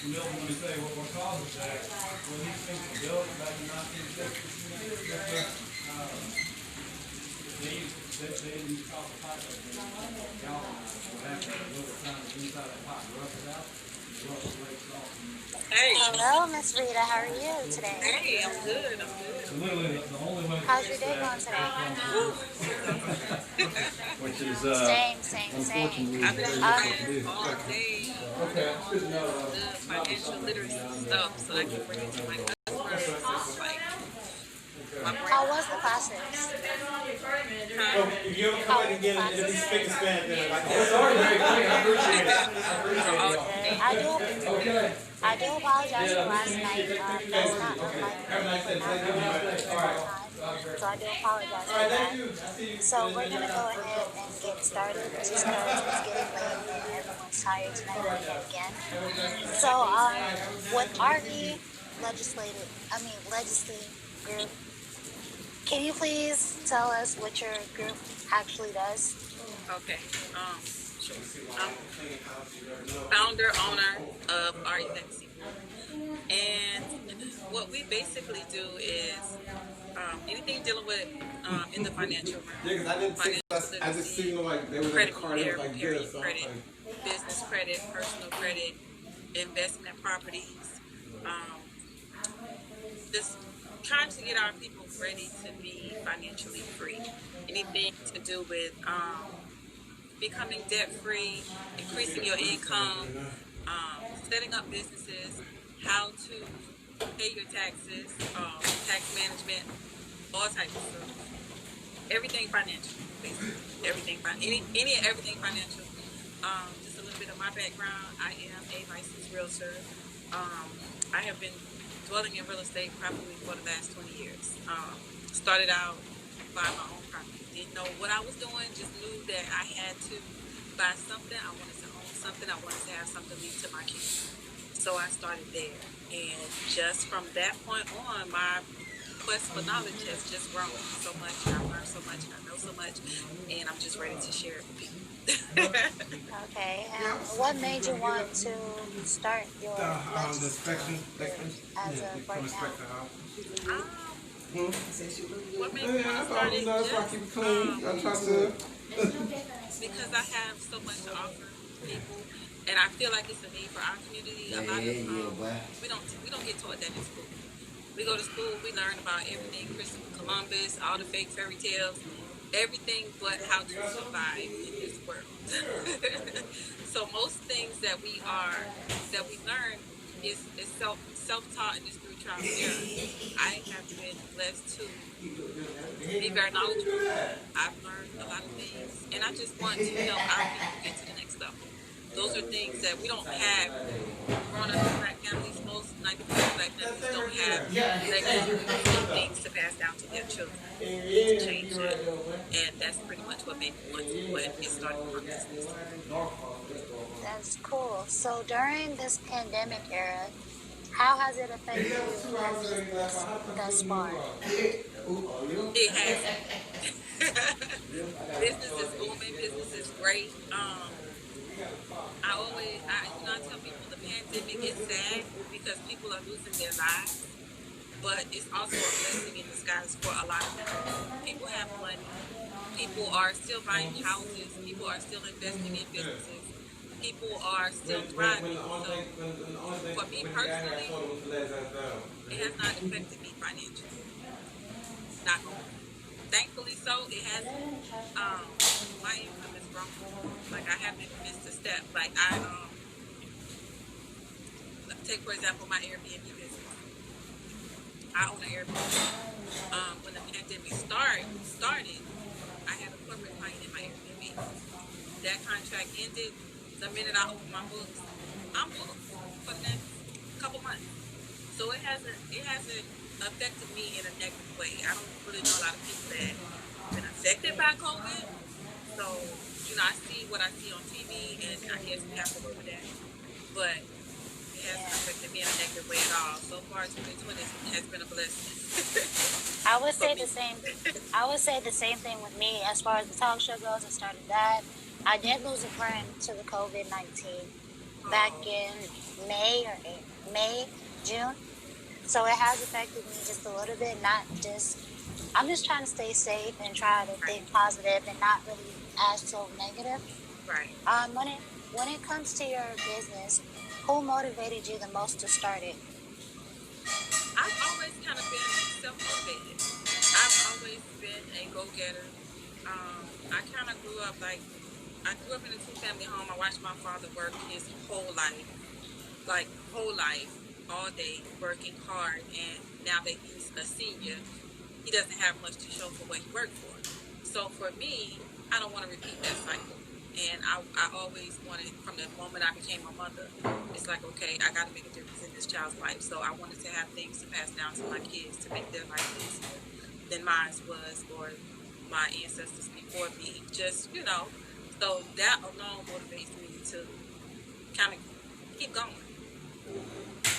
Milton would say, what causes that? When these things were built back in 1960s, they didn't use copper pipe, they galvanized. What happened over time, the inside of that pipe rusted out, and the rust breaks off. Hey. Hello, Miss Rita. How are you today? Hey, I'm good. So literally, the only way. How's your day going today? Which is Same. I've been trying all day okay. the financial literacy stuff so I can bring it to my customers. Like, my brain. How was the classes? If you ever come back again and if you speak Spanish, then like, It's already very clear. I appreciate it. I do apologize for last night. That's not unlike so I do apologize for that. So we're gonna go ahead and get started just because it's getting late and everyone's tired tonight again. So with RE legislative group, can you please tell us what your group actually does? Okay. Sure. I'm founder, owner of RE Legacy. And what we basically do is anything dealing with in the financial realm. yeah, because I just seen like they were in the Credit car repair, like repairing this. So credit, business credit, personal credit, investment properties. Just trying to get our people ready to be financially free. Anything to do with becoming debt free, increasing your income, setting up businesses, how to pay your taxes, tax management, all types of stuff. Everything financial, basically. Everything everything financial. Just a little bit of my background. I am a licensed realtor. I have been dwelling in real estate probably for the last 20 years. Started out buying my own property. Didn't know what I was doing, just knew that I had to buy something. I wanted to own something. I wanted to have something to leave to my kids. So I started there. And just from that point on, my quest for knowledge has just grown so much. I learned so much. I know so much. And I'm just ready to share it with people. Okay. And what made you want to start your the inspection, as of right now? What made me want to start it? that's why I keep it clean. I try to. Because I have so much to offer people, and I feel like it's a need for our community. A lot of we don't get taught that in school. We go to school, we learn about everything, Christopher Columbus, all the fake fairy tales, everything but how to survive in this world. So most things that we learn is self-taught and just through trial and error. I have been blessed to be very knowledgeable. I've learned a lot of things, and I just want to help our people get to the next level. Those are things that we don't have. Growing up in black families, most 90% of black families don't have legacy things to pass down to their children. To change that, and that's pretty much what made me want to go ahead and get started on my business. That's cool. So during this pandemic era, how has it affected your business thus far? It has. Business is booming. Business is great. I tell people the pandemic is sad because people are losing their lives, but it's also a blessing in disguise for a lot of people. People have money. People are still buying houses. People are still investing in businesses. People are still thriving. So, for me personally, it has not affected me financially. Not thankfully so. It hasn't. My income is grown. Like I haven't missed a step. Like take for example my Airbnb business. I own an Airbnb. When the pandemic started, I had a corporate client in my Airbnb. That contract ended. The minute I opened my books, I'm booked for the next couple months. So it hasn't affected me in a negative way. I don't really know a lot of people that have been affected by COVID. So, I see what I see on TV, and I guess we have to work with that. But it hasn't affected me in a negative way at all. So far, 2020 has been a blessing. I would say the same. I would say the same thing with me as far as the talk show goes. I started that. I did lose a friend to the COVID-19. back in May, June. So it has affected me just a little bit. I'm just trying to stay safe and try to think positive and not really as so negative. Right. When it comes to your business, who motivated you the most to start it? I've always kind of been self-motivated. I've always been a go-getter. I kind of grew up in a two-family home. I watched my father work his whole life, all day, working hard. And now that he's a senior, he doesn't have much to show for what he worked for. So for me, I don't want to repeat that cycle. And I always wanted, from the moment I became a mother, it's like, okay, I got to make a difference in this child's life. So I wanted to have things to pass down to my kids to make their life easier than mine was, or my ancestors before me. Just, so that alone motivates me to kind of keep going.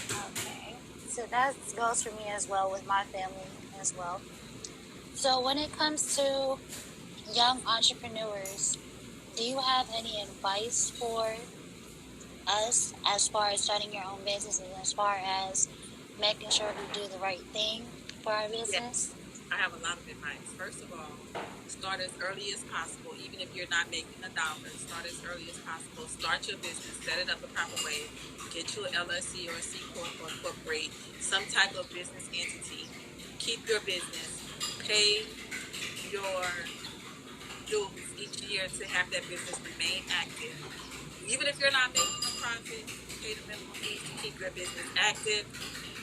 Okay. So that goes for me as well with my family as well. So when it comes to young entrepreneurs, do you have any advice for us as far as starting your own business and as far as making sure we do the right thing for our business? I have a lot of advice. First of all, start as early as possible. Even if you're not making $1, start as early as possible. Start your business, set it up the proper way. Get you an LLC or a C Corp or incorporate some type of business entity. Keep your business. Pay your dues each year to have that business remain active. Even if you're not making a profit, pay the minimum fees to keep your business active.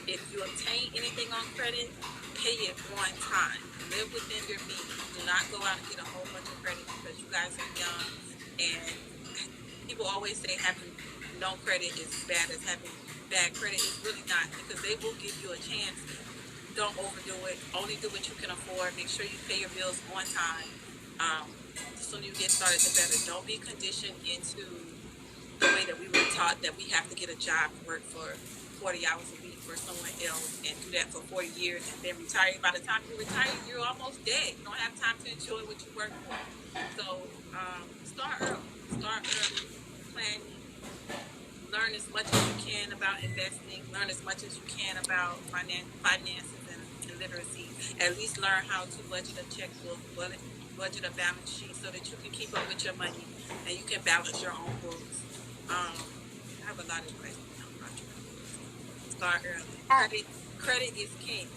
If you obtain anything on credit, pay it on time. Live within your means. Do not go out and get a whole bunch of credit because you guys are young. And people always say having no credit is as bad as having bad credit. It's really not, because they will give you a chance. Don't overdo it. Only do what you can afford. Make sure you pay your bills on time. The sooner you get started, the better. Don't be conditioned into the way that we were taught that we have to get a job and work for 40 hours a week for someone else and do that for 40 years and then retire. By the time you retire, you're almost dead. You don't have time to enjoy what you work for. So start early. Start early. Planning. Learn as much as you can about investing. Learn as much as you can about finances and literacy. At least learn how to budget a checkbook, budget a balance sheet so that you can keep up with your money and you can balance your own books. I have a lot of questions about you. Start early. Credit is king.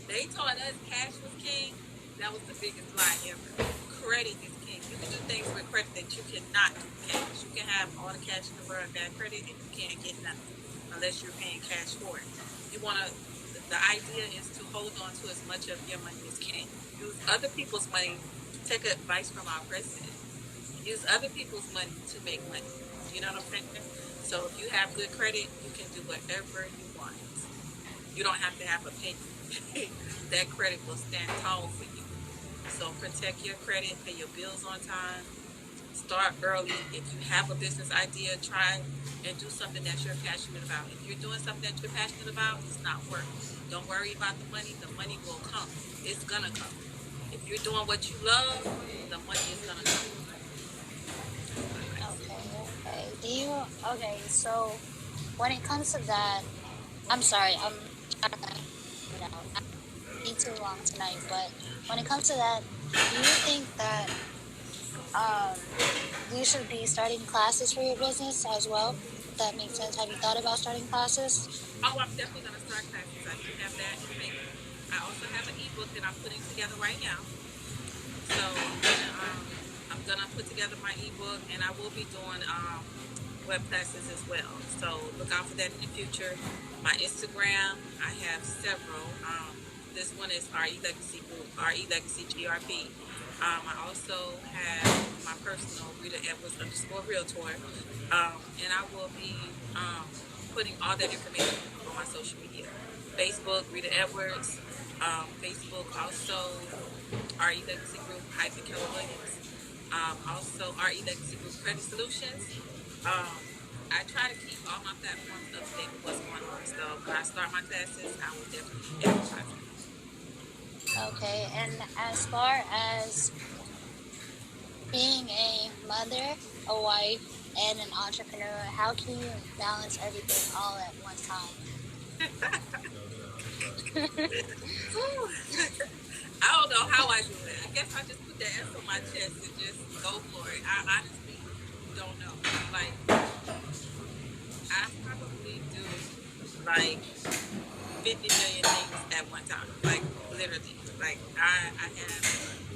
They taught us cash was king. That was the biggest lie ever. Credit is king. You can do things with credit that you cannot do cash. You can have all the cash in the world, bad credit, and you can't get nothing unless you're paying cash for it. The idea is to hold on to as much of your money as you can. Use other people's money. Take advice from our president. Use other people's money to make money. You know what I'm saying? So if you have good credit, you can do whatever you want. You don't have to have a penny. That credit will stand tall for you. So protect your credit, pay your bills on time, start early. If you have a business idea, try and do something that you're passionate about. If you're doing something that you're passionate about, it's not work. Don't worry about the money will come. It's gonna come. If you're doing what you love, the money is gonna come. Okay, so when it comes to that, I'm sorry, not be too long tonight, but when it comes to that, do you think that you should be starting classes for your business as well? If that makes sense. Have you thought about starting classes? Oh, I'm definitely gonna start classes. I do have that in the making. I also have an ebook that I'm putting together right now. So I'm gonna put together my ebook, and I will be doing web classes as well. So look out for that in the future. My Instagram, I have several. This one is RE Legacy Group, RE Legacy GRP. I also have my personal Rita Edwards _ realtor, and I will be putting all that information on my social media. Facebook, Rita Edwards. Facebook also RE Legacy Group Keller Williams. Also RE Legacy Group Credit Solutions. I try to keep all my platforms up to date with what's going on. So when I start my classes, I will definitely advertise them. Okay, and as far as being a mother, a wife, and an entrepreneur. How can you balance everything all at one time? I don't know how I do it. I guess I just put that S on my chest and just go for it. I honestly don't know. Like, I probably do like 50 million things at one time. Like, literally. Like, I have,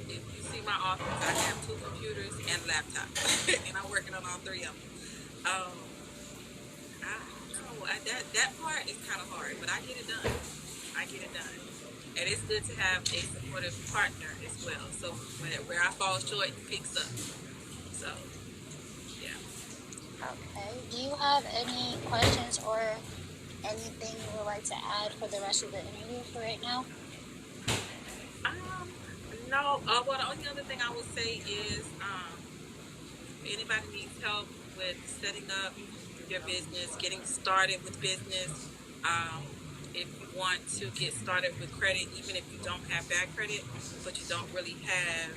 if you see my office, I have 2 computers and a laptop. And I'm working on all 3 of them. I don't know. That part is kind of hard, but I get it done. I get it done. And it's good to have a supportive partner as well. So where I fall short, he picks up. So, yeah. Okay. Do you have any questions or anything you would like to add for the rest of the interview for right now? No. Well, the only other thing I will say is, if anybody needs help with setting up your business, getting started with business, if you want to get started with credit, even if you don't have bad credit, but you don't really have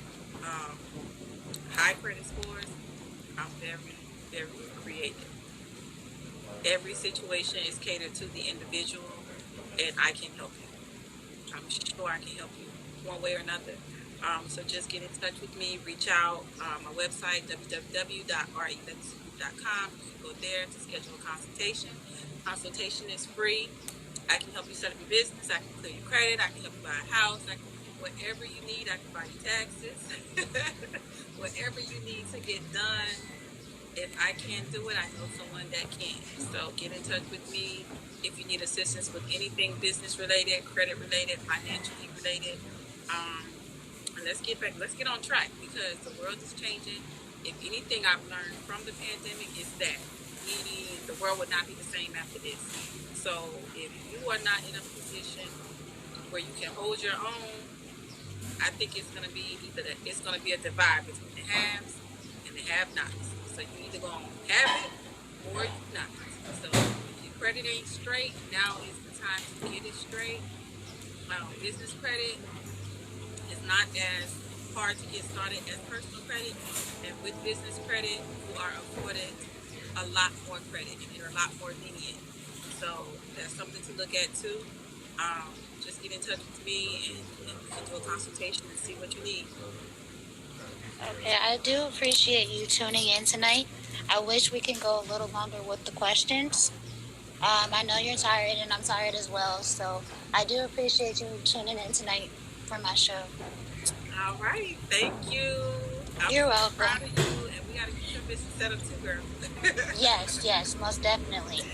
high credit scores, I'm very, very creative. Every situation is catered to the individual, and I can help you. I'm sure I can help you one way or another. So just get in touch with me, reach out. My website, www.realtor.com. You can go there to schedule a consultation. Consultation is free. I can help you set up your business. I can clear your credit. I can help you buy a house. I can, whatever you need, I can buy your taxes. Whatever you need to get done. If I can't do it, I know someone that can. So get in touch with me if you need assistance with anything business related, credit related, financially related. And let's get on track, because the world is changing. If anything I've learned from the pandemic is that the world would not be the same after this. So if you are not in a position where you can hold your own, I think it's going to be it's going to be a divide between the haves and the have-nots. So you either going to have it or you not. So if your credit ain't straight, now is the time to get it straight. Business credit is not as hard to get started as personal credit, and with business credit, you are afforded a lot more credit and you're a lot more lenient. So that's something to look at too. Just get in touch with me and we can do a consultation and see what you need. Okay, I do appreciate you tuning in tonight. I wish we can go a little longer with the questions. I know you're tired and I'm tired as well, so I do appreciate you tuning in tonight for my show. All right, thank you. You're welcome. Proud of you, and we got to get your business set up too, girl. Yes, most definitely.